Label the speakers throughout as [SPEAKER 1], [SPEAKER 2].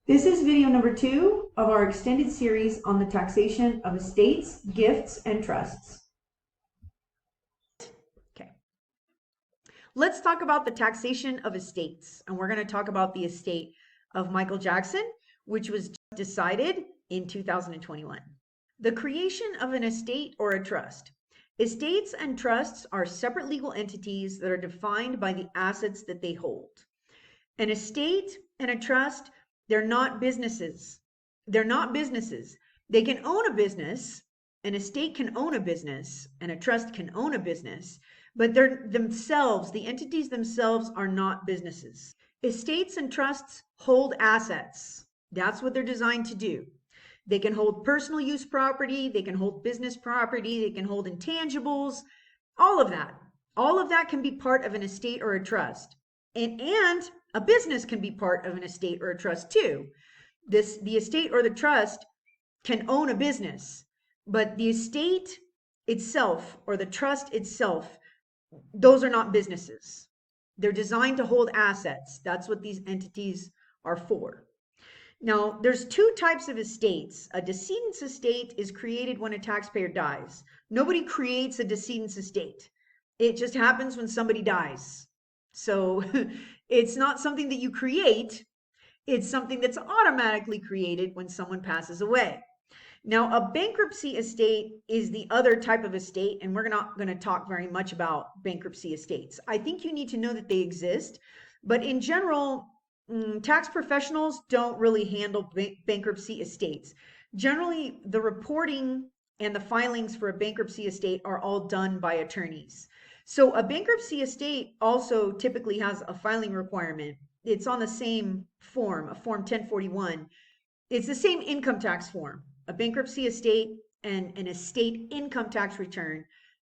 [SPEAKER 1] This is video number 2 of our extended series on the taxation of estates, gifts, and trusts. Okay. Let's talk about the taxation of estates, and we're going to talk about the estate of Michael Jackson, which was decided in 2021. The creation of an estate or a trust. Estates and trusts are separate legal entities that are defined by the assets that they hold. An estate and a trust, they're not businesses. They're not businesses. They can own a business. An estate can own a business, and a trust can own a business, but they're themselves, the entities themselves are not businesses. Estates and trusts hold assets. That's what they're designed to do. They can hold personal use property, they can hold business property, they can hold intangibles, all of that. All of that can be part of an estate or a trust. And a business can be part of an estate or a trust too. The estate or the trust can own a business, but the estate itself or the trust itself, those are not businesses. They're designed to hold assets. That's what these entities are for. Now, there's two types of estates. A decedent's estate is created when a taxpayer dies. Nobody creates a decedent's estate. It just happens when somebody dies. So it's not something that you create. It's something that's automatically created when someone passes away. Now, a bankruptcy estate is the other type of estate, and we're not going to talk very much about bankruptcy estates. I think you need to know that they exist, but in general, tax professionals don't really handle bankruptcy estates. Generally, the reporting and the filings for a bankruptcy estate are all done by attorneys. So a bankruptcy estate also typically has a filing requirement. It's on the same form, a Form 1041. It's the same income tax form. A bankruptcy estate and an estate income tax return,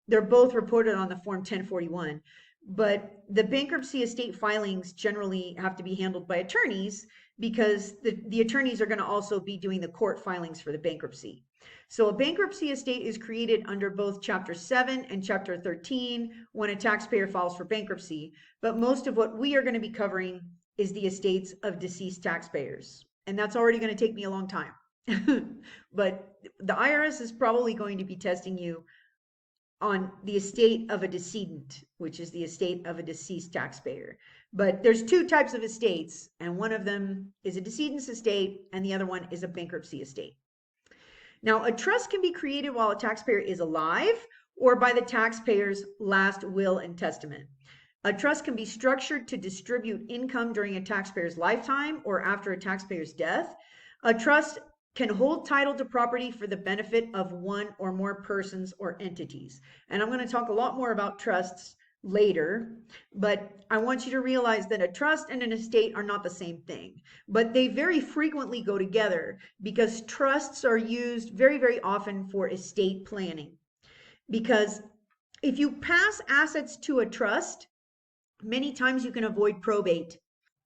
[SPEAKER 1] they're both reported on the Form 1041. But the bankruptcy estate filings generally have to be handled by attorneys because the attorneys are going to also be doing the court filings for the bankruptcy. So a bankruptcy estate is created under both Chapter 7 and Chapter 13 when a taxpayer files for bankruptcy. But most of what we are going to be covering is the estates of deceased taxpayers. And that's already going to take me a long time. But the IRS is probably going to be testing you on the estate of a decedent, which is the estate of a deceased taxpayer. But there's two types of estates, and one of them is a decedent's estate, and the other one is a bankruptcy estate. Now, a trust can be created while a taxpayer is alive or by the taxpayer's last will and testament. A trust can be structured to distribute income during a taxpayer's lifetime or after a taxpayer's death. A trust can hold title to property for the benefit of one or more persons or entities. And I'm going to talk a lot more about trusts later, but I want you to realize that a trust and an estate are not the same thing, but they very frequently go together because trusts are used very, very often for estate planning. Because if you pass assets to a trust, many times you can avoid probate,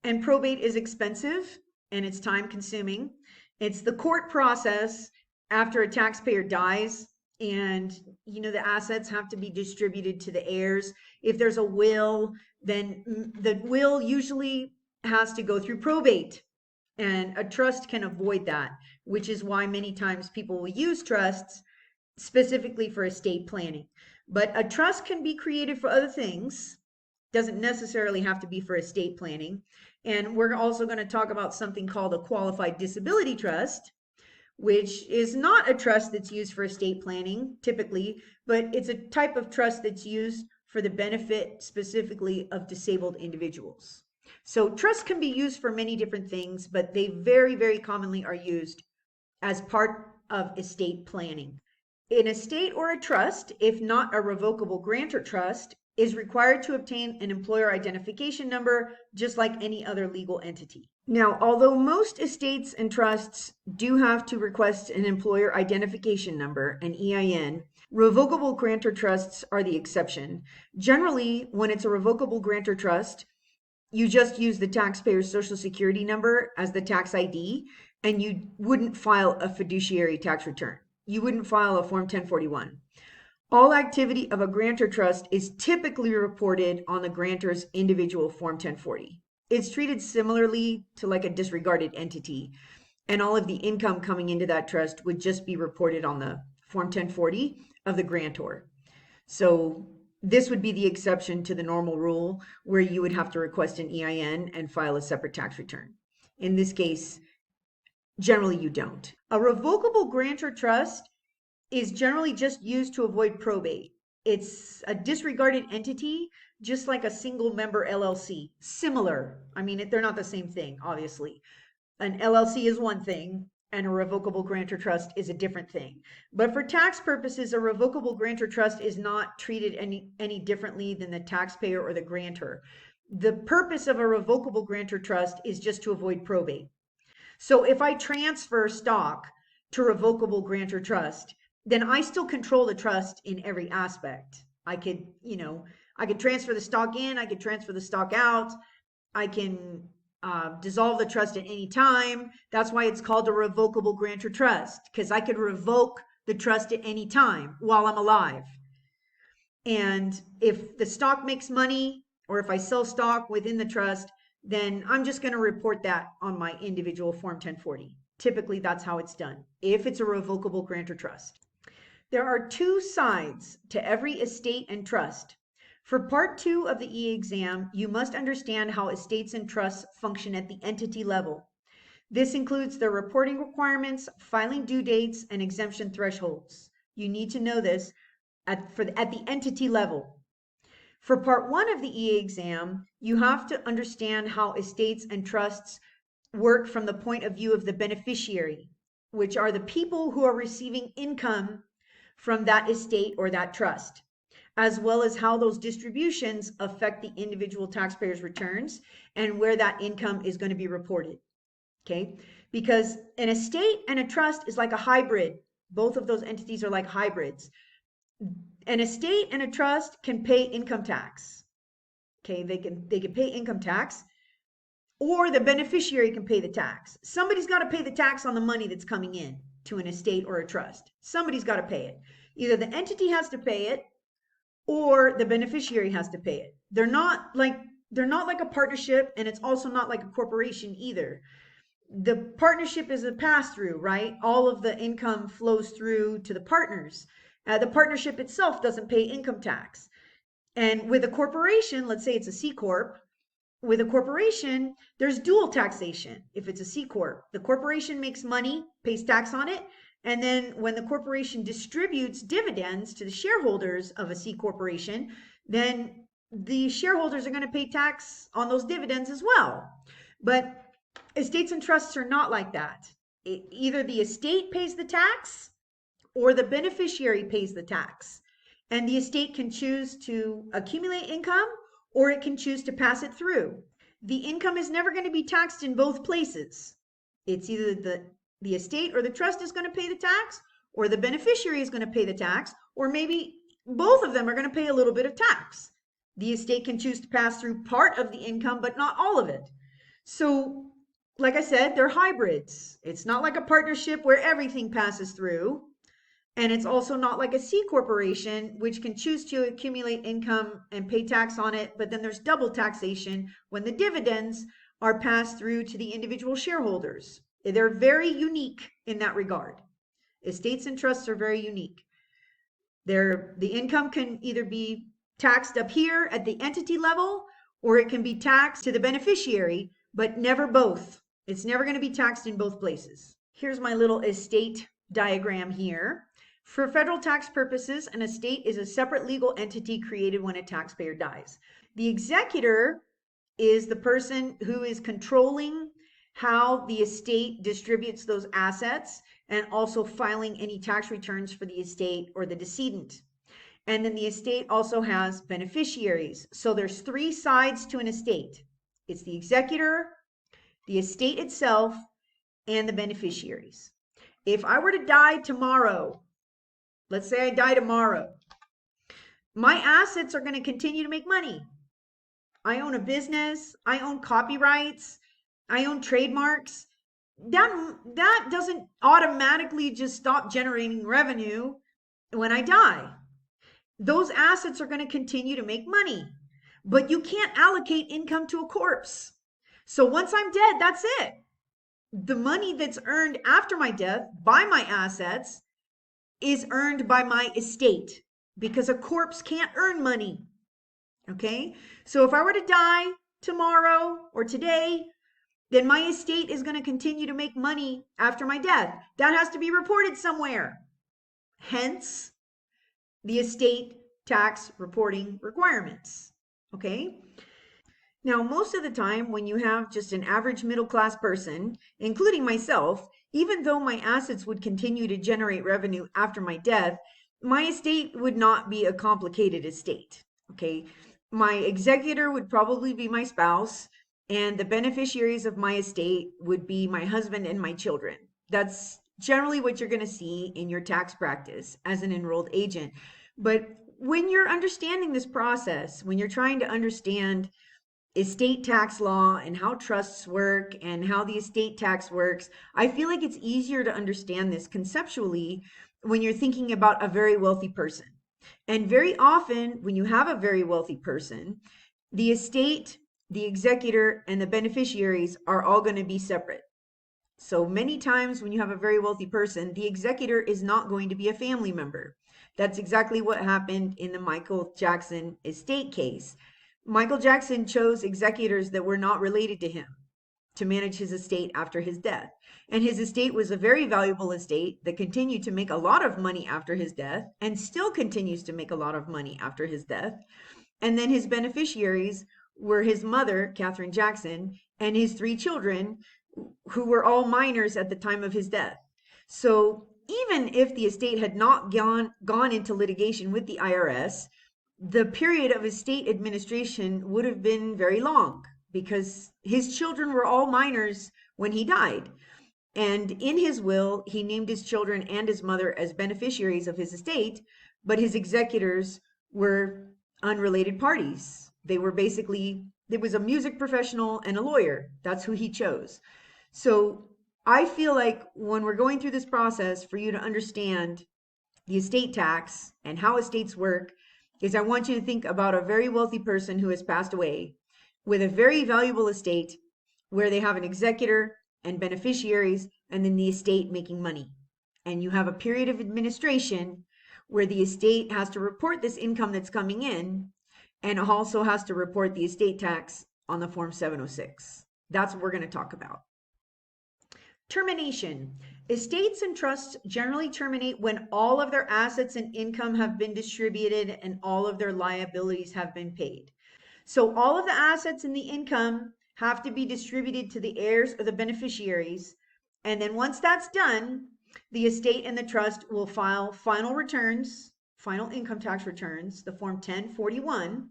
[SPEAKER 1] and probate is expensive and it's time consuming. It's the court process after a taxpayer dies, and the assets have to be distributed to the heirs. If there's a will, then the will usually has to go through probate, and a trust can avoid that, which is why many times people will use trusts specifically for estate planning. But a trust can be created for other things, doesn't necessarily have to be for estate planning. And we're also going to talk about something called a qualified disability trust, which is not a trust that's used for estate planning typically, but it's a type of trust that's used for the benefit specifically of disabled individuals. So trusts can be used for many different things, but they very, very commonly are used as part of estate planning. An estate or a trust, if not a revocable grantor trust, is required to obtain an employer identification number, just like any other legal entity. Now, although most estates and trusts do have to request an employer identification number, an EIN, revocable grantor trusts are the exception. Generally, when it's a revocable grantor trust, you just use the taxpayer's social security number as the tax ID, and you wouldn't file a fiduciary tax return. You wouldn't file a Form 1041. All activity of a grantor trust is typically reported on the grantor's individual Form 1040. it's treated similarly to like a disregarded entity. And all of the income coming into that trust would just be reported on the Form 1040 of the grantor. So this would be the exception to the normal rule where you would have to request an EIN and file a separate tax return. In this case, generally you don't. A revocable grantor trust is generally just used to avoid probate. It's a disregarded entity, just like a single member LLC. Similar. I mean, they're not the same thing, obviously. An LLC is one thing, and a revocable grantor trust is a different thing. But for tax purposes, a revocable grantor trust is not treated any differently than the taxpayer or the grantor. The purpose of a revocable grantor trust is just to avoid probate. So if I transfer stock to revocable grantor trust, then I still control the trust in every aspect. I could, I could transfer the stock in, I could transfer the stock out, I can dissolve the trust at any time. That's why it's called a revocable grantor trust, because I could revoke the trust at any time while I'm alive. And if the stock makes money, or if I sell stock within the trust, then I'm just going to report that on my individual Form 1040. Typically, that's how it's done, if it's a revocable grantor trust. There are two sides to every estate and trust. For Part 2 of the e-exam, you must understand how estates and trusts function at the entity level. This includes their reporting requirements, filing due dates, and exemption thresholds. You need to know this at the entity level. For Part 1 of the e-exam, you have to understand how estates and trusts work from the point of view of the beneficiary, which are the people who are receiving income from that estate or that trust, as well as how those distributions affect the individual taxpayer's returns and where that income is going to be reported. Okay, because an estate and a trust is like a hybrid. Both of those entities are like hybrids. An estate and a trust can pay income tax. Okay, they can pay income tax, or the beneficiary can pay the tax. Somebody's got to pay the tax on the money that's coming in to an estate or a trust. Somebody's got to pay it. Either the entity has to pay it or the beneficiary has to pay it. They're not like a partnership, and it's also not like a corporation either. The partnership is a pass-through, right? All of the income flows through to the partners. The partnership itself doesn't pay income tax. And with a corporation, let's say it's a C Corp, with a corporation, there's dual taxation. If it's a C Corp, the corporation makes money, pays tax on it, and then when the corporation distributes dividends to the shareholders of a C corporation, then the shareholders are going to pay tax on those dividends as well. But estates and trusts are not like that. Either the estate pays the tax or the beneficiary pays the tax. And the estate can choose to accumulate income or it can choose to pass it through. The income is never going to be taxed in both places. It's either the estate or the trust is going to pay the tax, or the beneficiary is going to pay the tax, or maybe both of them are going to pay a little bit of tax. The estate can choose to pass through part of the income, but not all of it. So, like I said, they're hybrids. It's not like a partnership where everything passes through. And it's also not like a C corporation, which can choose to accumulate income and pay tax on it, but then there's double taxation when the dividends are passed through to the individual shareholders. They're very unique in that regard. Estates and trusts are very unique. The income can either be taxed up here at the entity level, or it can be taxed to the beneficiary, but never both. It's never going to be taxed in both places. Here's my little estate diagram here. For federal tax purposes, an estate is a separate legal entity created when a taxpayer dies. The executor is the person who is controlling how the estate distributes those assets and also filing any tax returns for the estate or the decedent. And then the estate also has beneficiaries. So there's three sides to an estate. It's the executor, the estate itself, and the beneficiaries. If I were to die tomorrow, let's say I die tomorrow, my assets are going to continue to make money. I own a business, I own copyrights, I own trademarks. That doesn't automatically just stop generating revenue when I die. Those assets are going to continue to make money, but you can't allocate income to a corpse. So once I'm dead, that's it. The money that's earned after my death by my assets is earned by my estate, because a corpse can't earn money. Okay? So if I were to die tomorrow or today, then my estate is going to continue to make money after my death. That has to be reported somewhere. Hence, the estate tax reporting requirements. Okay? Now, most of the time, when you have just an average middle class person, including myself, even though my assets would continue to generate revenue after my death, my estate would not be a complicated estate. Okay. My executor would probably be my spouse, and the beneficiaries of my estate would be my husband and my children. That's generally what you're going to see in your tax practice as an enrolled agent. But when you're understanding this process, when you're trying to understand estate tax law and how trusts work and how the estate tax works, I feel like it's easier to understand this conceptually when you're thinking about a very wealthy person. And very often, when you have a very wealthy person, the estate, the executor, and the beneficiaries are all going to be separate. So many times when you have a very wealthy person, the executor is not going to be a family member. That's exactly what happened in the Michael Jackson estate case. Michael Jackson chose executors that were not related to him to manage his estate after his death. And his estate was a very valuable estate that continued to make a lot of money after his death and still continues to make a lot of money after his death. And then his beneficiaries were his mother, Katherine Jackson, and his 3 children, who were all minors at the time of his death. So even if the estate had not gone into litigation with the IRS, the period of estate administration would have been very long because his children were all minors when he died. And in his will, he named his children and his mother as beneficiaries of his estate, but his executors were unrelated parties. They were basically, there was a music professional and a lawyer. That's who he chose. So I feel like when we're going through this process, for you to understand the estate tax and how estates work, is I want you to think about a very wealthy person who has passed away with a very valuable estate where they have an executor and beneficiaries and then the estate making money. And you have a period of administration where the estate has to report this income that's coming in and also has to report the estate tax on the Form 706. That's what we're going to talk about. Termination. Estates and trusts generally terminate when all of their assets and income have been distributed and all of their liabilities have been paid. So all of the assets and the income have to be distributed to the heirs or the beneficiaries. And then once that's done, the estate and the trust will file final returns, final income tax returns, the Form 1041.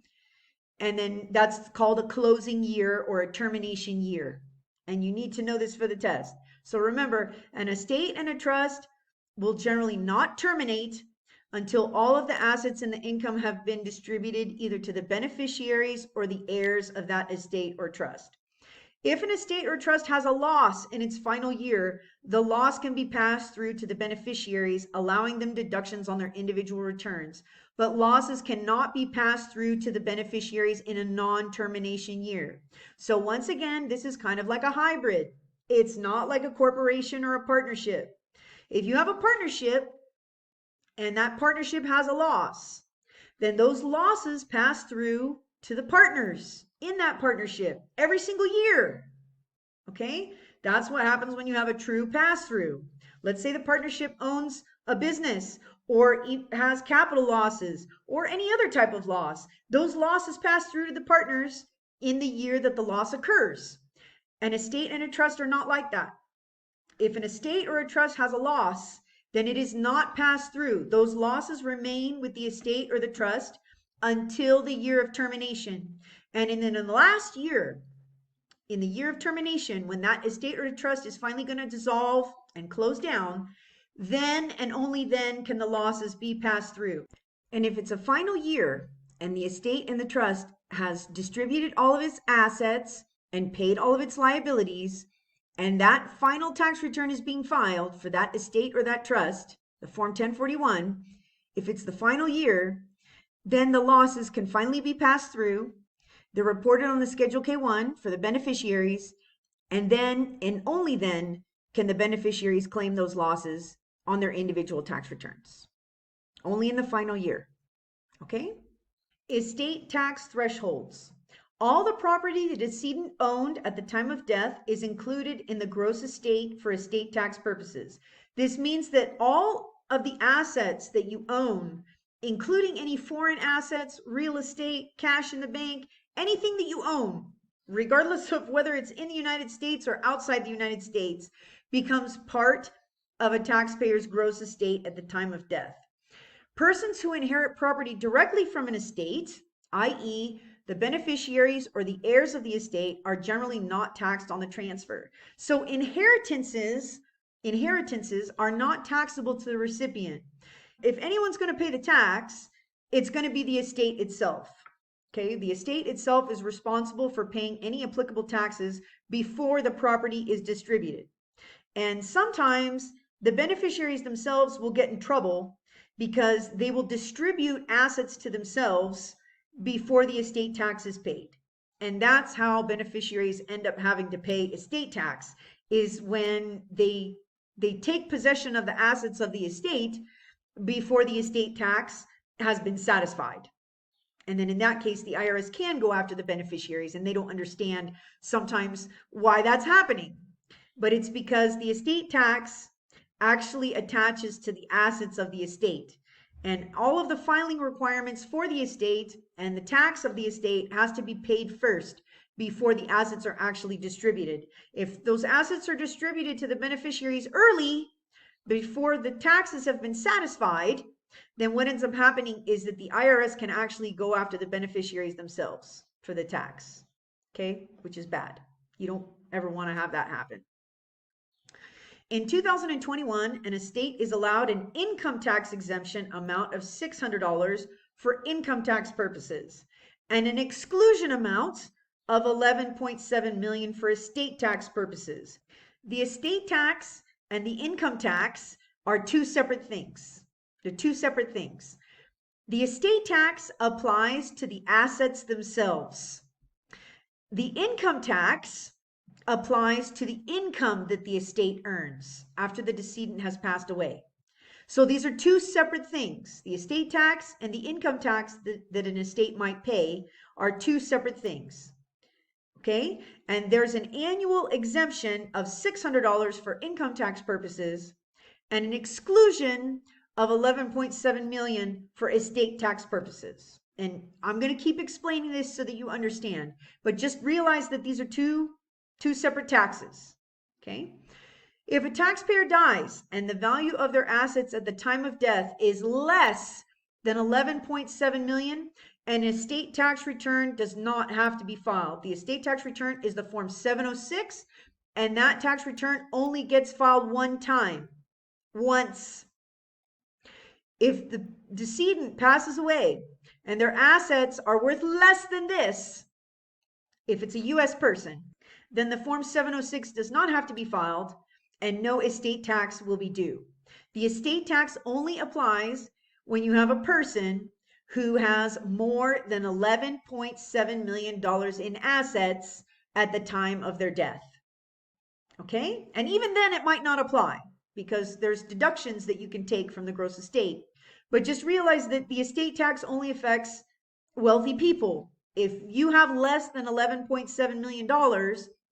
[SPEAKER 1] And then that's called a closing year or a termination year. And you need to know this for the test. So remember, an estate and a trust will generally not terminate until all of the assets and the income have been distributed either to the beneficiaries or the heirs of that estate or trust. If an estate or trust has a loss in its final year, the loss can be passed through to the beneficiaries, allowing them deductions on their individual returns. But losses cannot be passed through to the beneficiaries in a non-termination year. So once again, this is kind of like a hybrid. It's not like a corporation or a partnership. If you have a partnership and that partnership has a loss, then those losses pass through to the partners in that partnership every single year. Okay? That's what happens when you have a true pass-through. Let's say the partnership owns a business or has capital losses or any other type of loss. Those losses pass through to the partners in the year that the loss occurs. An estate and a trust are not like that. If an estate or a trust has a loss, then it is not passed through. Those losses remain with the estate or the trust until the year of termination. And in the last year, in the year of termination, when that estate or trust is finally going to dissolve and close down, then and only then can the losses be passed through. And if it's a final year and the estate and the trust has distributed all of its assets and paid all of its liabilities, and that final tax return is being filed for that estate or that trust, the Form 1041, if it's the final year, then the losses can finally be passed through. They're reported on the Schedule K-1 for the beneficiaries, and then and only then can the beneficiaries claim those losses on their individual tax returns. Only in the final year. Okay? Estate tax thresholds. All the property the decedent owned at the time of death is included in the gross estate for estate tax purposes. This means that all of the assets that you own, including any foreign assets, real estate, cash in the bank, anything that you own, regardless of whether it's in the United States or outside the United States, becomes part of a taxpayer's gross estate at the time of death. Persons who inherit property directly from an estate, i.e., the beneficiaries or the heirs of the estate, are generally not taxed on the transfer. So inheritances are not taxable to the recipient. If anyone's going to pay the tax, it's going to be the estate itself. Okay, the estate itself is responsible for paying any applicable taxes before the property is distributed. And sometimes the beneficiaries themselves will get in trouble because they will distribute assets to themselves before the estate tax is paid. And that's how beneficiaries end up having to pay estate tax, is when they take possession of the assets of the estate before the estate tax has been satisfied. And then in that case, the IRS can go after the beneficiaries, and they don't understand sometimes why that's happening. But it's because the estate tax actually attaches to the assets of the estate. And all of the filing requirements for the estate and the tax of the estate has to be paid first before the assets are actually distributed. If those assets are distributed to the beneficiaries early, before the taxes have been satisfied, then what ends up happening is that the IRS can actually go after the beneficiaries themselves for the tax, okay, which is bad. You don't ever want to have that happen. In 2021, an estate is allowed an income tax exemption amount of $600 for income tax purposes and an exclusion amount of $11.7 million for estate tax purposes. The estate tax and the income tax are two separate things. They're two separate things. The estate tax applies to the assets themselves. The income tax applies to the income that the estate earns after the decedent has passed away. So these are two separate things. The estate tax and the income tax that an estate might pay are two separate things. Okay? And there's an annual exemption of $600 for income tax purposes and an exclusion of $11.7 million for estate tax purposes. And I'm going to keep explaining this so that you understand, but just realize that these are two separate taxes. Okay? If a taxpayer dies and the value of their assets at the time of death is less than $11.7 million, an estate tax return does not have to be filed. The estate tax return is the Form 706, and that tax return only gets filed one time, once. If the decedent passes away and their assets are worth less than this, if it's a U.S. person, then the Form 706 does not have to be filed and no estate tax will be due. The estate tax only applies when you have a person who has more than $11.7 million in assets at the time of their death. Okay? And even then it might not apply because there's deductions that you can take from the gross estate. But just realize that the estate tax only affects wealthy people. If you have less than $11.7 million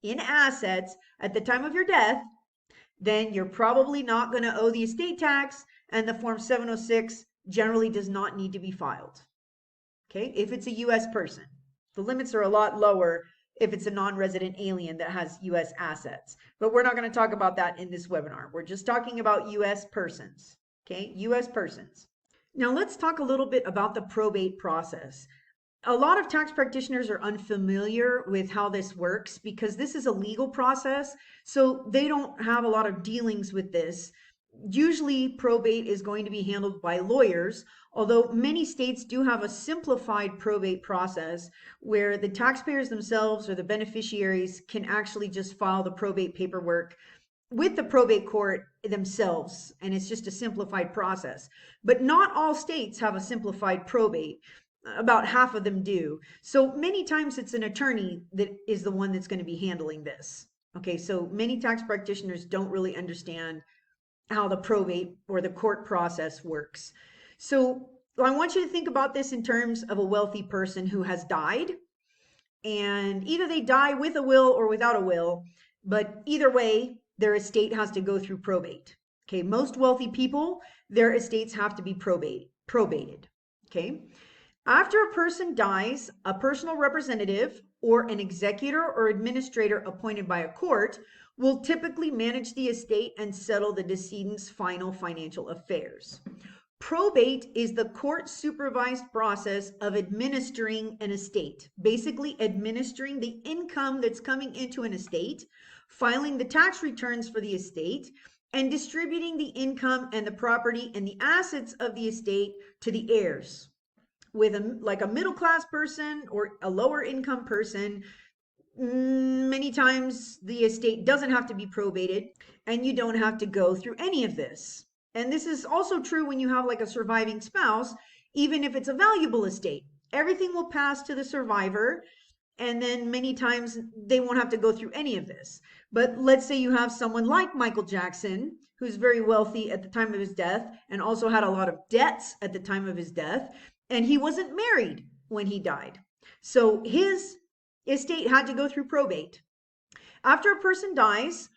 [SPEAKER 1] in assets at the time of your death, then you're probably not going to owe the estate tax, and the Form 706 generally does not need to be filed. Okay, if it's a U.S. person. The limits are a lot lower if it's a non-resident alien that has U.S. assets. But we're not going to talk about that in this webinar. We're just talking about U.S. persons. Okay, U.S. persons. Now let's talk a little bit about the probate process. A lot of tax practitioners are unfamiliar with how this works because this is a legal process, so they don't have a lot of dealings with this. Usually probate is going to be handled by lawyers, although many states do have a simplified probate process where the taxpayers themselves or the beneficiaries can actually just file the probate paperwork with the probate court themselves, and it's just a simplified process. But not all states have a simplified probate. about half of them do. So many times it's an attorney that is the one that's going to be handling this. Okay, so many tax practitioners don't really understand how the probate or the court process works. So I want you to think about this in terms of a wealthy person who has died, and either they die with a will or without a will, but either way, their estate has to go through probate. Okay, most wealthy people, their estates have to be probated. Okay, after a person dies, a personal representative or an executor or administrator appointed by a court will typically manage the estate and settle the decedent's final financial affairs. Probate is the court supervised process of administering an estate, basically administering the income that's coming into an estate, filing the tax returns for the estate, and distributing the income and the property and the assets of the estate to the heirs. With a middle class person or a lower income person, many times the estate doesn't have to be probated and you don't have to go through any of this. And this is also true when you have like a surviving spouse, even if it's a valuable estate. Everything will pass to the survivor, and then many times they won't have to go through any of this. But let's say you have someone like Michael Jackson, who's very wealthy at the time of his death and also had a lot of debts at the time of his death, and he wasn't married when he died. So his estate had to go through probate. After a person dies,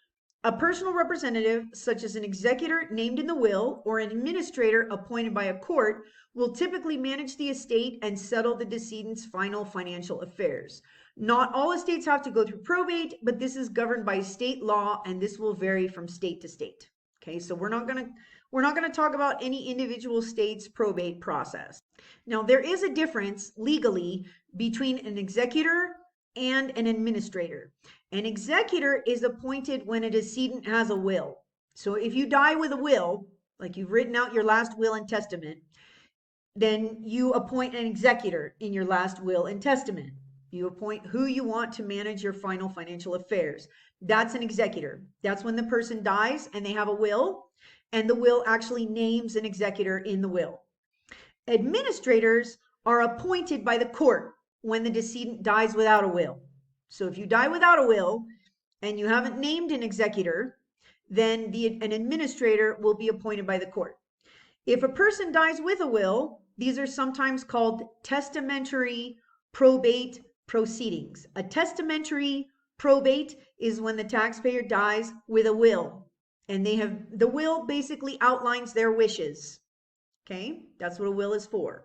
[SPEAKER 1] a personal representative, such as an executor named in the will or an administrator appointed by a court, will typically manage the estate and settle the decedent's final financial affairs. Not all estates have to go through probate, but this is governed by state law, and this will vary from state to state. Okay, so we're not going to talk about any individual state's probate process. Now, there is a difference legally between an executor and an administrator. An executor is appointed when a decedent has a will. So if you die with a will, like you've written out your last will and testament, then you appoint an executor in your last will and testament. You appoint who you want to manage your final financial affairs. That's an executor. That's when the person dies and they have a will, and the will actually names an executor in the will. Administrators are appointed by the court when the decedent dies without a will. So if you die without a will and you haven't named an executor, then an administrator will be appointed by the court. If a person dies with a will, these are sometimes called testamentary probate proceedings. A testamentary probate is when the taxpayer dies with a will, and the will basically outlines their wishes. Okay, that's what a will is for.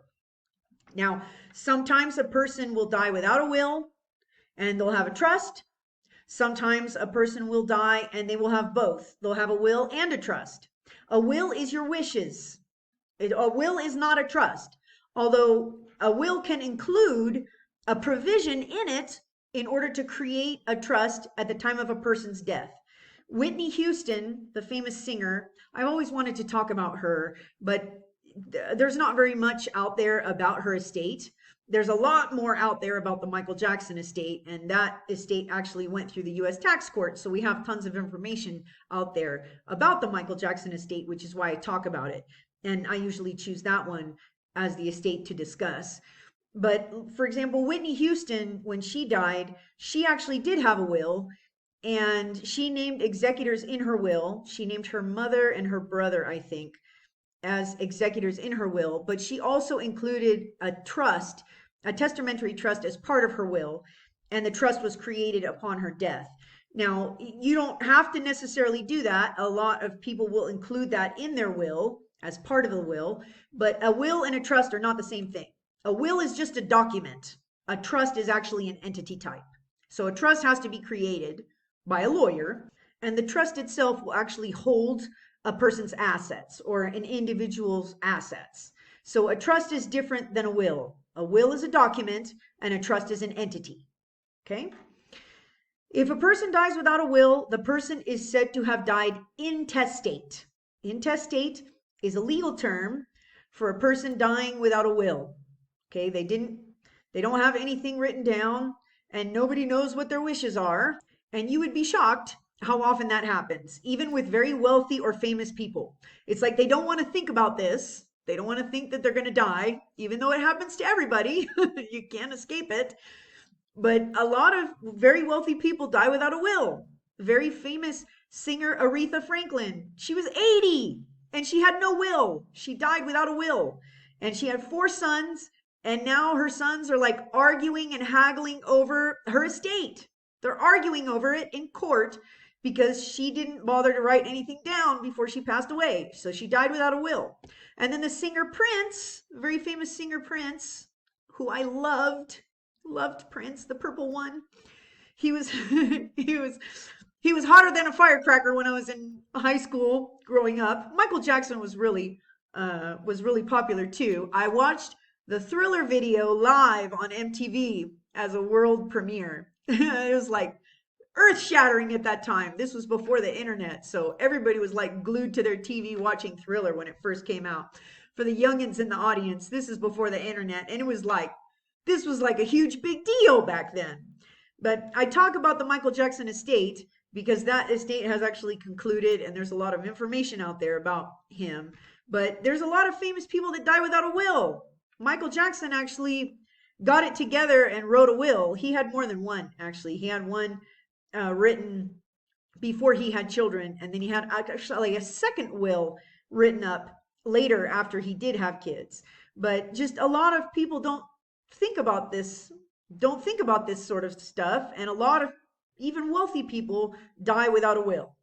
[SPEAKER 1] Now, sometimes a person will die without a will and they'll have a trust. Sometimes a person will die and they will have both. They'll have a will and a trust. A will is your wishes. A will is not a trust, although a will can include a provision in it in order to create a trust at the time of a person's death. Whitney Houston, the famous singer, I've always wanted to talk about her, but there's not very much out there about her estate. There's a lot more out there about the Michael Jackson estate, and that estate actually went through the US tax court. So we have tons of information out there about the Michael Jackson estate, which is why I talk about it. And I usually choose that one as the estate to discuss. But for example, Whitney Houston, when she died, she actually did have a will, and she named executors in her will. She named her mother and her brother, I think, as executors in her will, but she also included a trust, a testamentary trust, as part of her will, and the trust was created upon her death. Now, you don't have to necessarily do that. A lot of people will include that in their will as part of the will, but a will and a trust are not the same thing. A will is just a document. A trust is actually an entity type. So a trust has to be created by a lawyer, and the trust itself will actually hold a person's assets or an individual's assets. So a trust is different than a will. A will is a document and a trust is an entity. Okay? If a person dies without a will, the person is said to have died intestate. Intestate is a legal term for a person dying without a will. Okay? They don't have anything written down, and nobody knows what their wishes are, and you would be shocked how often that happens, even with very wealthy or famous people. It's like they don't want to think about this. They don't want to think that they're going to die, even though it happens to everybody. You can't escape it. But a lot of very wealthy people die without a will. Very famous singer Aretha Franklin. She was 80 and she had no will. She died without a will. And she had 4 sons, and now her sons are like arguing and haggling over her estate. They're arguing over it in court because she didn't bother to write anything down before she passed away. So she died without a will. And then the singer Prince, very famous singer Prince, who I loved Prince, the purple one. He was he was he was hotter than a firecracker when I was in high school growing up. Michael Jackson was really popular too. I watched the Thriller video live on MTV as a world premiere. It was like earth shattering at that time. This was before the internet, so everybody was like glued to their TV watching Thriller when it first came out. For the youngins in the audience, this is before the internet, and this was like a huge big deal back then. But I talk about the Michael Jackson estate because that estate has actually concluded, and there's a lot of information out there about him. But there's a lot of famous people that die without a will. Michael Jackson actually got it together and wrote a will. He had more than one, actually. He had one written before he had children, and then he had actually a second will written up later after he did have kids. But just a lot of people think about this don't think about this sort of stuff, and a lot of even wealthy people die without a will.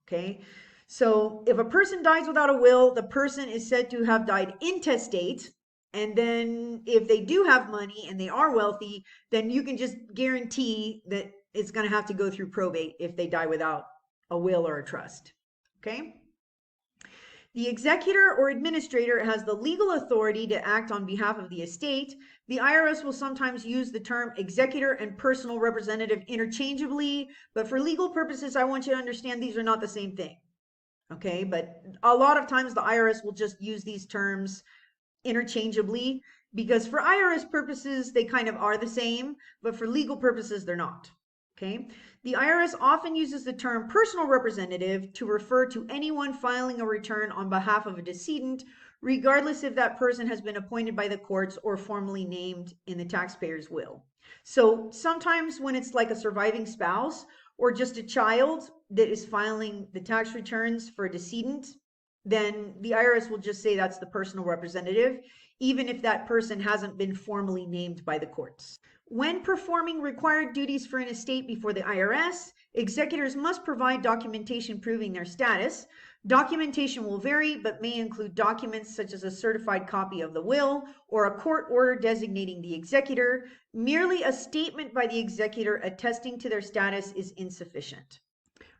[SPEAKER 1] Okay, so if a person dies without a will, the person is said to have died intestate. And then if they do have money and they are wealthy, then you can just guarantee that it's going to have to go through probate if they die without a will or a trust. Okay. The executor or administrator has the legal authority to act on behalf of the estate. The IRS will sometimes use the term executor and personal representative interchangeably, but for legal purposes, I want you to understand these are not the same thing. Okay, but a lot of times the IRS will just use these terms interchangeably because for IRS purposes, they kind of are the same, but for legal purposes, they're not. Okay. The IRS often uses the term personal representative to refer to anyone filing a return on behalf of a decedent, regardless if that person has been appointed by the courts or formally named in the taxpayer's will. So sometimes when it's like a surviving spouse or just a child that is filing the tax returns for a decedent, then the IRS will just say that's the personal representative, even if that person hasn't been formally named by the courts. When performing required duties for an estate before the IRS, executors must provide documentation proving their status. Documentation will vary, but may include documents such as a certified copy of the will or a court order designating the executor. Merely a statement by the executor attesting to their status is insufficient.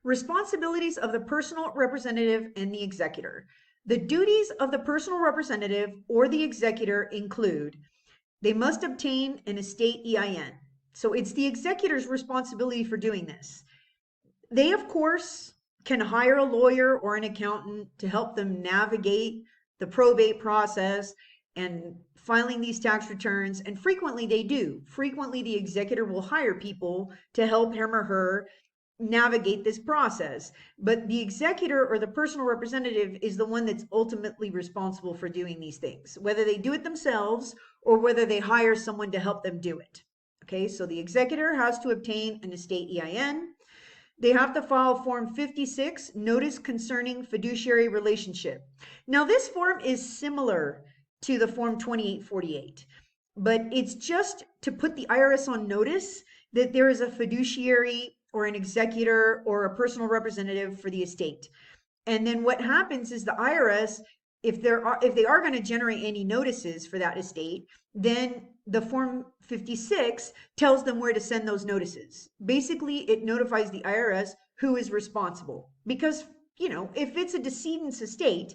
[SPEAKER 1] Responsibilities of the personal representative and the executor. The duties of the personal representative or the executor include: they must obtain an estate EIN. So it's the executor's responsibility for doing this. They, of course, can hire a lawyer or an accountant to help them navigate the probate process and filing these tax returns. And frequently they do. Frequently the executor will hire people to help him or her navigate this process. But the executor or the personal representative is the one that's ultimately responsible for doing these things, whether they do it themselves or whether they hire someone to help them do it. Okay, so the executor has to obtain an estate EIN. They have to file Form 56, Notice Concerning Fiduciary Relationship. Now, this form is similar to the Form 2848, but it's just to put the IRS on notice that there is a fiduciary or an executor or a personal representative for the estate. And then what happens is the IRS, if they are going to generate any notices for that estate, then the Form 56 tells them where to send those notices. Basically, it notifies the IRS who is responsible. Because, if it's a decedent's estate,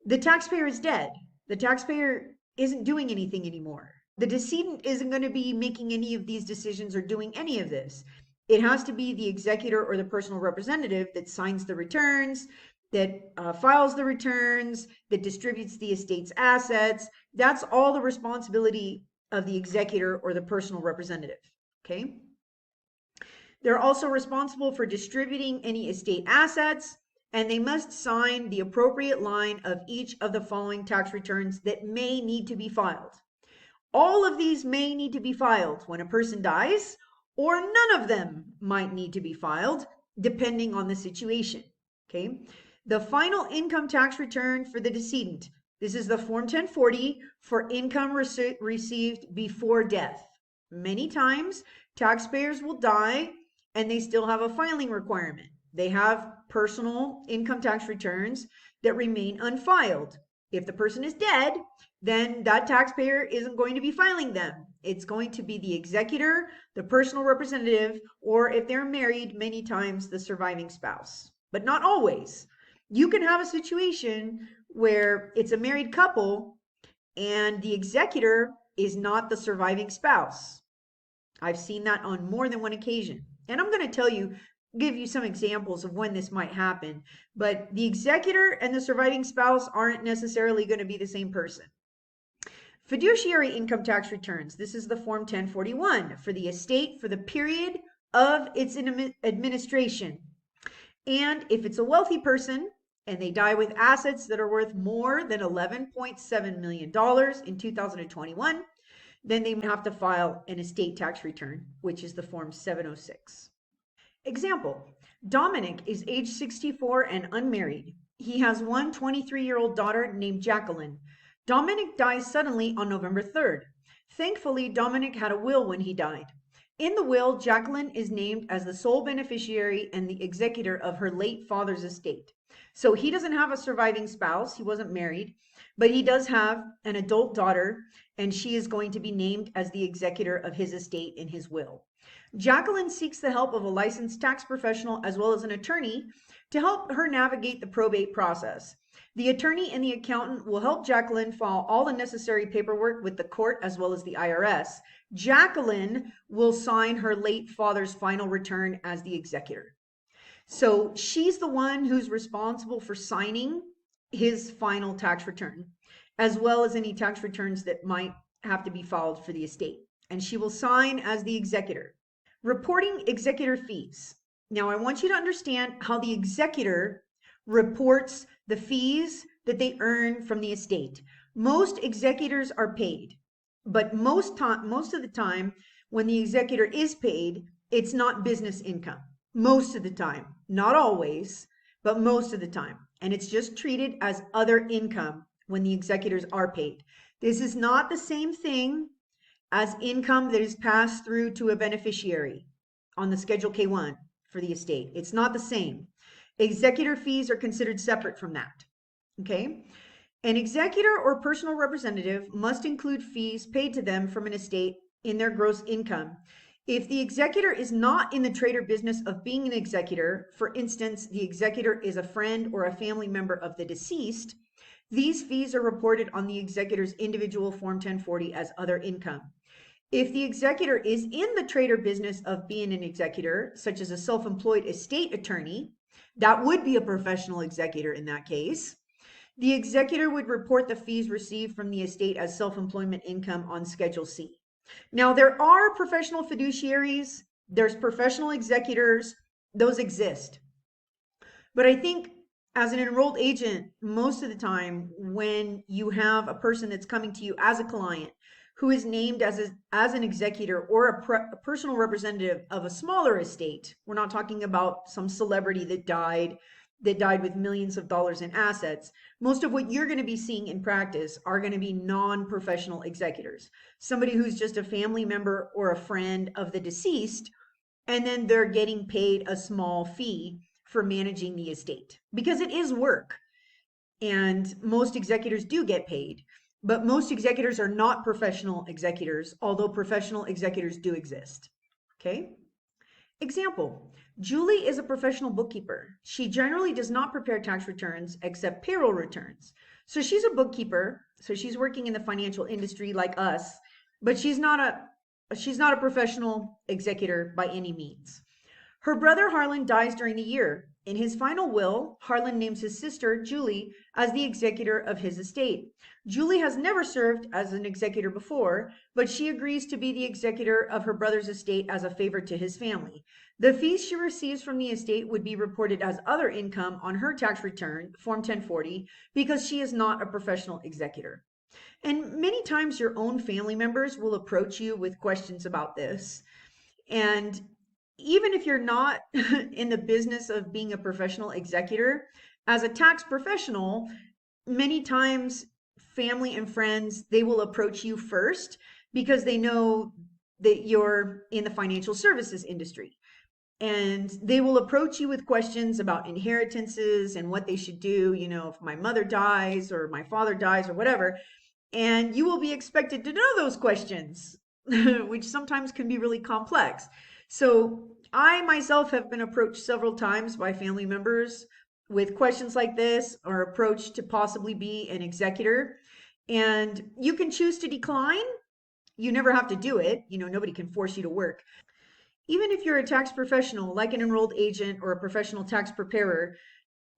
[SPEAKER 1] the taxpayer is dead. The taxpayer isn't doing anything anymore. The decedent isn't going to be making any of these decisions or doing any of this. It has to be the executor or the personal representative that signs the returns, that files the returns, that distributes the estate's assets. That's all the responsibility of the executor or the personal representative. Okay. They're also responsible for distributing any estate assets and they must sign the appropriate line of each of the following tax returns that may need to be filed. All of these may need to be filed when a person dies, or none of them might need to be filed, depending on the situation. Okay. The final income tax return for the decedent. This is the Form 1040 for income received before death. Many times, taxpayers will die and they still have a filing requirement. They have personal income tax returns that remain unfiled. If the person is dead, then that taxpayer isn't going to be filing them. It's going to be the executor, the personal representative, or if they're married, many times the surviving spouse, but not always. You can have a situation where it's a married couple and the executor is not the surviving spouse. I've seen that on more than one occasion. And I'm going to give you some examples of when this might happen, but the executor and the surviving spouse aren't necessarily going to be the same person. Fiduciary income tax returns. This is the Form 1041 for the estate for the period of its administration. And if it's a wealthy person and they die with assets that are worth more than $11.7 million in 2021, then they have to file an estate tax return, which is the Form 706. Example, Dominic is age 64 and unmarried. He has one 23-year-old daughter named Jacqueline. Dominic dies suddenly on November 3rd. Thankfully, Dominic had a will when he died. In the will, Jacqueline is named as the sole beneficiary and the executor of her late father's estate. So he doesn't have a surviving spouse, he wasn't married, but he does have an adult daughter, and she is going to be named as the executor of his estate in his will. Jacqueline seeks the help of a licensed tax professional as well as an attorney to help her navigate the probate process. The attorney and the accountant will help Jacqueline file all the necessary paperwork with the court as well as the IRS. Jacqueline will sign her late father's final return as the executor. So she's the one who's responsible for signing his final tax return, as well as any tax returns that might have to be filed for the estate. And she will sign as the executor. Reporting executor fees. Now, I want you to understand how the executor reports the fees that they earn from the estate. Most executors are paid, but most of the time when the executor is paid, it's not business income. Most of the time, not always, but most of the time. And it's just treated as other income when the executors are paid. This is not the same thing as income that is passed through to a beneficiary on the Schedule K1 for the estate. It's not the same. Executor fees are considered separate from that. Okay? An executor or personal representative must include fees paid to them from an estate in their gross income. If the executor is not in the trade or business of being an executor, for instance, the executor is a friend or a family member of the deceased, these fees are reported on the executor's individual Form 1040 as other income. If the executor is in the trade or business of being an executor, such as a self-employed estate attorney, that would be a professional executor in that case, the executor would report the fees received from the estate as self-employment income on Schedule C. Now, there are professional fiduciaries, there's professional executors, those exist. But I think as an enrolled agent, most of the time when you have a person that's coming to you as a client who is named as an executor or a personal representative of a smaller estate, we're not talking about some celebrity that died with millions of dollars in assets. Most of what you're going to be seeing in practice are going to be non-professional executors. Somebody who's just a family member or a friend of the deceased, and then they're getting paid a small fee for managing the estate because it is work. And most executors do get paid, but most executors are not professional executors, although professional executors do exist. Okay? Example, Julie is a professional bookkeeper. She generally does not prepare tax returns except payroll returns. So she's a bookkeeper, so she's working in the financial industry like us, but she's not a professional executor by any means. Her brother Harlan dies during the year. In his final will, Harlan names his sister, Julie, as the executor of his estate. Julie has never served as an executor before, but she agrees to be the executor of her brother's estate as a favor to his family. The fees she receives from the estate would be reported as other income on her tax return, Form 1040, because she is not a professional executor. And many times your own family members will approach you with questions about this. And even if you're not in the business of being a professional executor, as a tax professional, many times family and friends, they will approach you first because they know that you're in the financial services industry. And they will approach you with questions about inheritances and what they should do, if my mother dies or my father dies or whatever. And you will be expected to know those questions, which sometimes can be really complex. So I myself have been approached several times by family members with questions like this, or approached to possibly be an executor. And you can choose to decline. You never have to do it. Nobody can force you to work. Even if you're a tax professional, like an enrolled agent or a professional tax preparer,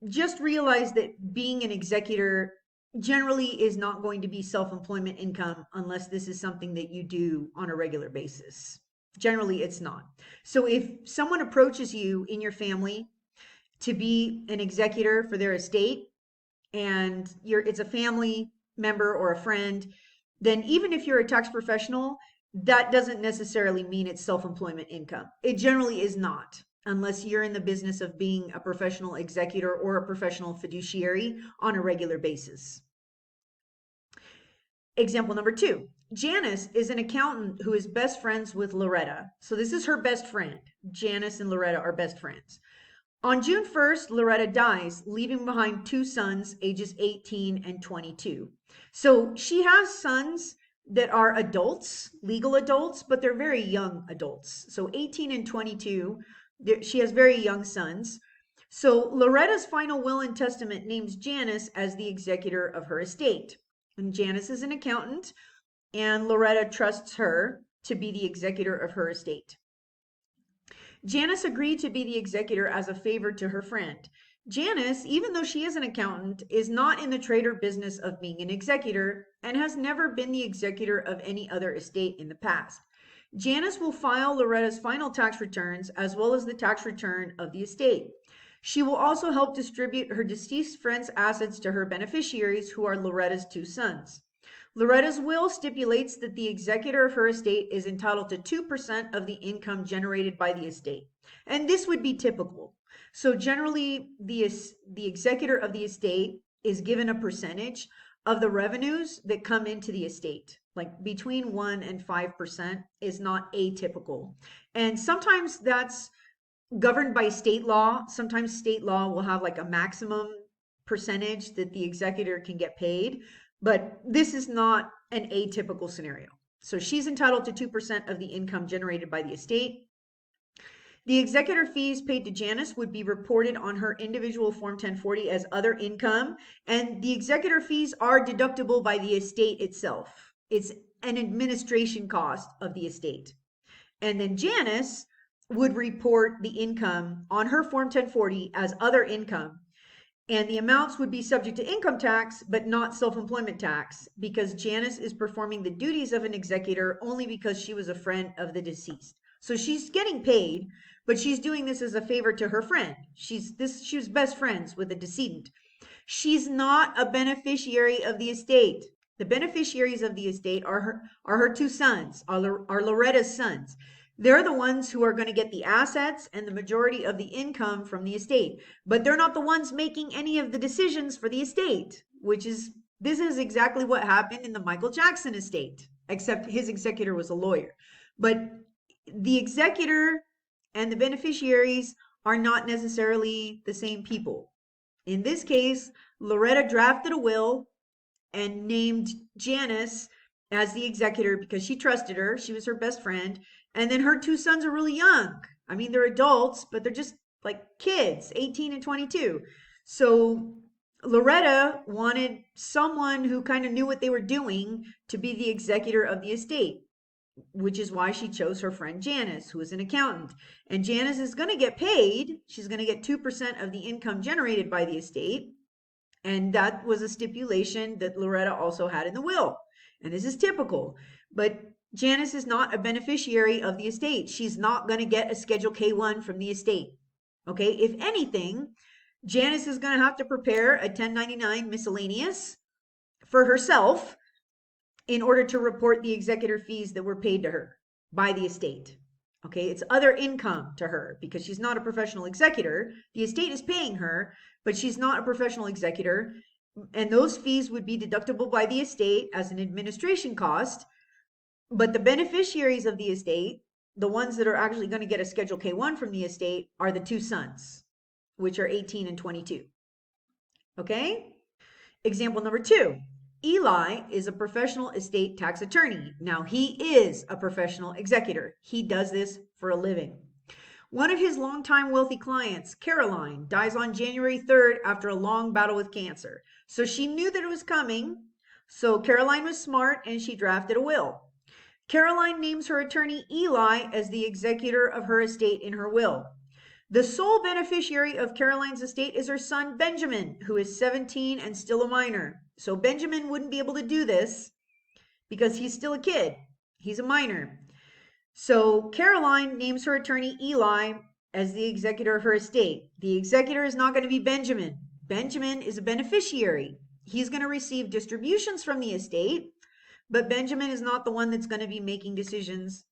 [SPEAKER 1] just realize that being an executor generally is not going to be self-employment income unless this is something that you do on a regular basis. Generally, it's not. So if someone approaches you in your family to be an executor for their estate, and it's a family member or a friend, then even if you're a tax professional, that doesn't necessarily mean it's self-employment income. It generally is not, unless you're in the business of being a professional executor or a professional fiduciary on a regular basis. Example number 2. Janice is an accountant who is best friends with Loretta. So this is her best friend. Janice and Loretta are best friends. On June 1st, Loretta dies, leaving behind 2 sons, ages 18 and 22. So she has sons that are adults, legal adults, but they're very young adults. So 18 and 22, she has very young sons. So Loretta's final will and testament names Janice as the executor of her estate. And Janice is an accountant, and Loretta trusts her to be the executor of her estate. Janice agreed to be the executor as a favor to her friend. Janice, even though she is an accountant, is not in the trade or business of being an executor and has never been the executor of any other estate in the past. Janice will file Loretta's final tax returns as well as the tax return of the estate. She will also help distribute her deceased friend's assets to her beneficiaries, who are Loretta's 2 sons. Loretta's will stipulates that the executor of her estate is entitled to 2% of the income generated by the estate. And this would be typical. So generally, the executor of the estate is given a percentage of the revenues that come into the estate. Like between 1 and 5% is not atypical. And sometimes that's governed by state law. Sometimes state law will have like a maximum percentage that the executor can get paid. But this is not an atypical scenario. So she's entitled to 2% of the income generated by the estate. The executor fees paid to Janice would be reported on her individual Form 1040 as other income, and the executor fees are deductible by the estate itself. It's an administration cost of the estate. And then Janice would report the income on her Form 1040 as other income. And the amounts would be subject to income tax, but not self-employment tax, because Janice is performing the duties of an executor only because she was a friend of the deceased. So she's getting paid, but she's doing this as a favor to her friend. She was best friends with the decedent. She's not a beneficiary of the estate. The beneficiaries of the estate are her 2 sons, are Loretta's sons. They're the ones who are going to get the assets and the majority of the income from the estate, but they're not the ones making any of the decisions for the estate, this is exactly what happened in the Michael Jackson estate, except his executor was a lawyer. But the executor and the beneficiaries are not necessarily the same people. In this case, Loretta drafted a will and named Janice as the executor because she trusted her. She was her best friend. And then her 2 sons are really young. I mean, they're adults, but they're just like kids, 18 and 22. So Loretta wanted someone who kind of knew what they were doing to be the executor of the estate, which is why she chose her friend Janice, who is an accountant. And Janice is going to get paid. She's going to get 2% of the income generated by the estate. And that was a stipulation that Loretta also had in the will. And this is typical. But Janice is not a beneficiary of the estate. She's not going to get a Schedule K-1 from the estate. Okay, if anything, Janice is going to have to prepare a 1099 miscellaneous for herself in order to report the executor fees that were paid to her by the estate. Okay, it's other income to her because she's not a professional executor. The estate is paying her, but she's not a professional executor. And those fees would be deductible by the estate as an administration cost. But the beneficiaries of the estate, the ones that are actually going to get a Schedule K-1 from the estate, are the two sons, which are 18 and 22. Okay? Example number 2. Eli is a professional estate tax attorney. Now, he is a professional executor. He does this for a living. One of his longtime wealthy clients, Caroline, dies on January 3rd after a long battle with cancer. So she knew that it was coming. So Caroline was smart and she drafted a will. Caroline names her attorney Eli as the executor of her estate in her will. The sole beneficiary of Caroline's estate is her son Benjamin, who is 17 and still a minor. So Benjamin wouldn't be able to do this because he's still a kid. He's a minor. So Caroline names her attorney Eli as the executor of her estate. The executor is not going to be Benjamin. Benjamin is a beneficiary. He's going to receive distributions from the estate, but Benjamin is not the one that's going to be making decisions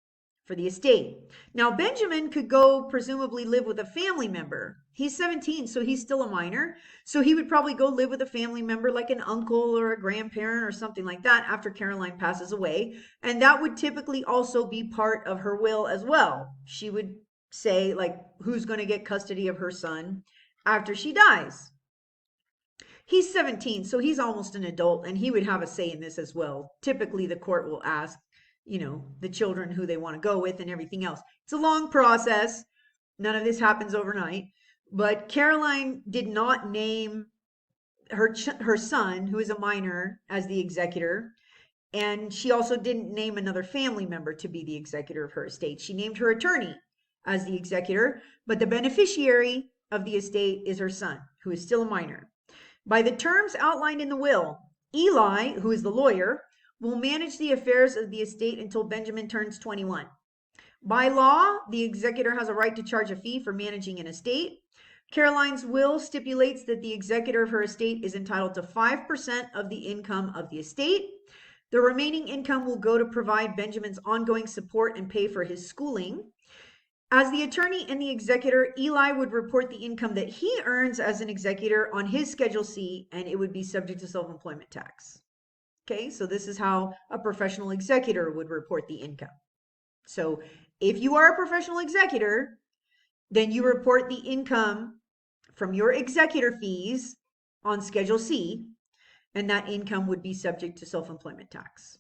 [SPEAKER 1] for the estate. Now, Benjamin could go presumably live with a family member. He's 17, so he's still a minor. So he would probably go live with a family member like an uncle or a grandparent or something like that after Caroline passes away. And that would typically also be part of her will as well. She would say, like, who's going to get custody of her son after she dies. He's 17, so he's almost an adult, and he would have a say in this as well. Typically, the court will ask, the children who they want to go with and everything else. It's a long process. None of this happens overnight. But Caroline did not name her son, who is a minor, as the executor. And she also didn't name another family member to be the executor of her estate. She named her attorney as the executor, but the beneficiary of the estate is her son, who is still a minor. By the terms outlined in the will, Eli, who is the lawyer, will manage the affairs of the estate until Benjamin turns 21. By law, the executor has a right to charge a fee for managing an estate. Caroline's will stipulates that the executor of her estate is entitled to 5% of the income of the estate. The remaining income will go to provide Benjamin's ongoing support and pay for his schooling. As the attorney and the executor, Eli would report the income that he earns as an executor on his Schedule C, and it would be subject to self-employment tax. Okay, so this is how a professional executor would report the income. So if you are a professional executor, then you report the income from your executor fees on Schedule C, and that income would be subject to self-employment tax.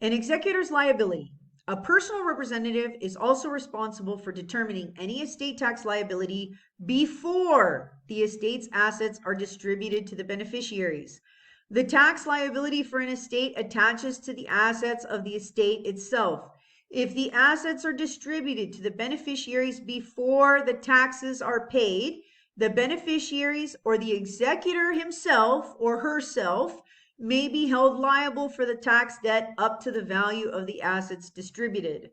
[SPEAKER 1] An executor's liability. A personal representative is also responsible for determining any estate tax liability before the estate's assets are distributed to the beneficiaries. The tax liability for an estate attaches to the assets of the estate itself. If the assets are distributed to the beneficiaries before the taxes are paid, the beneficiaries or the executor himself or herself may be held liable for the tax debt up to the value of the assets distributed.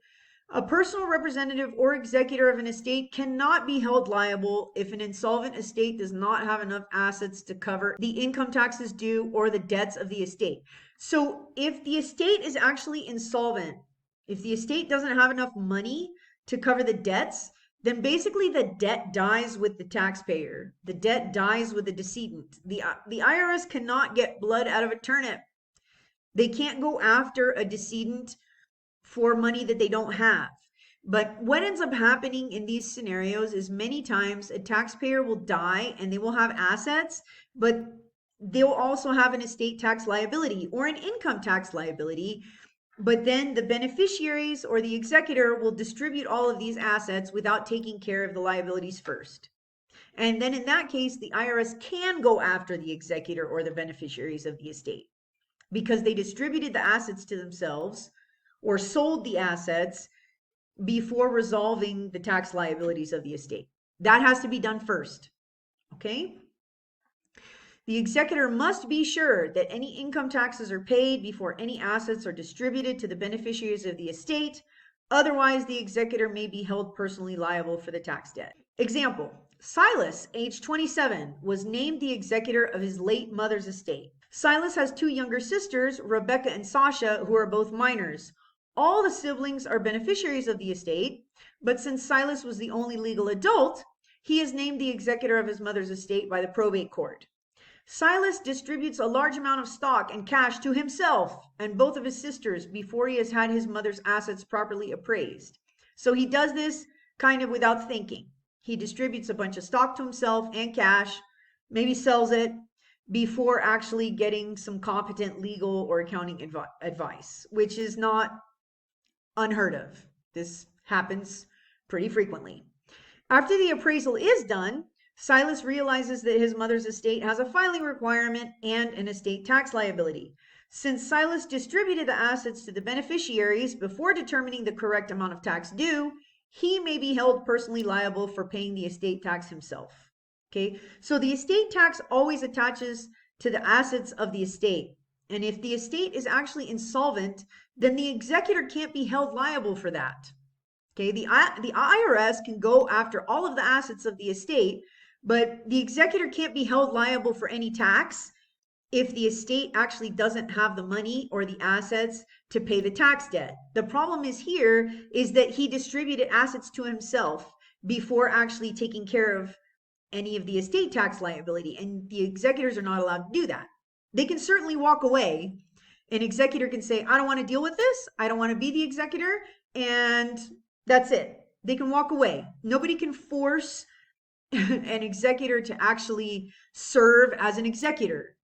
[SPEAKER 1] A personal representative or executor of an estate cannot be held liable if an insolvent estate does not have enough assets to cover the income taxes due or the debts of the estate. So if the estate is actually insolvent, if the estate doesn't have enough money to cover the debts, then basically the debt dies with the taxpayer. The debt dies with the decedent. The IRS cannot get blood out of a turnip. They can't go after a decedent for money that they don't have. But what ends up happening in these scenarios is many times a taxpayer will die and they will have assets, but they'll also have an estate tax liability or an income tax liability. But then the beneficiaries or the executor will distribute all of these assets without taking care of the liabilities first. And then in that case, the IRS can go after the executor or the beneficiaries of the estate because they distributed the assets to themselves or sold the assets before resolving the tax liabilities of the estate. That has to be done first. Okay? The executor must be sure that any income taxes are paid before any assets are distributed to the beneficiaries of the estate. Otherwise, the executor may be held personally liable for the tax debt. Example, Silas, age 27, was named the executor of his late mother's estate. Silas has two younger sisters, Rebecca and Sasha, who are both minors. All the siblings are beneficiaries of the estate, but since Silas was the only legal adult, he is named the executor of his mother's estate by the probate court. Silas distributes a large amount of stock and cash to himself and both of his sisters before he has had his mother's assets properly appraised. So he does this kind of without thinking. He distributes a bunch of stock to himself and cash, maybe sells it before actually getting some competent legal or accounting advice, which is not unheard of. This happens pretty frequently. After the appraisal is done, Silas realizes that his mother's estate has a filing requirement and an estate tax liability. Since Silas distributed the assets to the beneficiaries before determining the correct amount of tax due, he may be held personally liable for paying the estate tax himself. Okay, so the estate tax always attaches to the assets of the estate. And if the estate is actually insolvent, then the executor can't be held liable for that. Okay, the IRS can go after all of the assets of the estate, but the executor can't be held liable for any tax if the estate actually doesn't have the money or the assets to pay the tax debt. The problem is here is that he distributed assets to himself before actually taking care of any of the estate tax liability, and the executors are not allowed to do that. They can certainly walk away. An executor can say, I don't want to deal with this. I don't want to be the executor. And that's it. They can walk away. Nobody can force an executor to actually serve as an executor.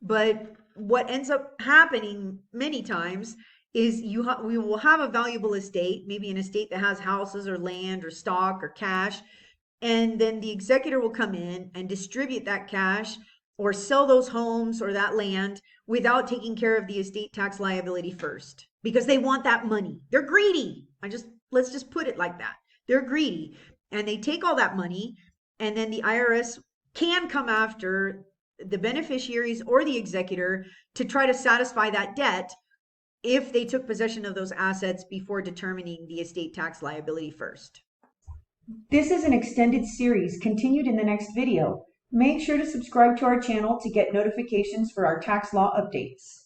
[SPEAKER 1] But what ends up happening many times is we will have a valuable estate, maybe an estate that has houses or land or stock or cash, and then the executor will come in and distribute that cash or sell those homes or that land without taking care of the estate tax liability first, because they want that money. They're greedy. Let's just put it like that. They're greedy, and they take all that money, and then the IRS can come after the beneficiaries or the executor to try to satisfy that debt if they took possession of those assets before determining the estate tax liability first.
[SPEAKER 2] This is an extended series continued in the next video. Make sure to subscribe to our channel to get notifications for our tax law updates.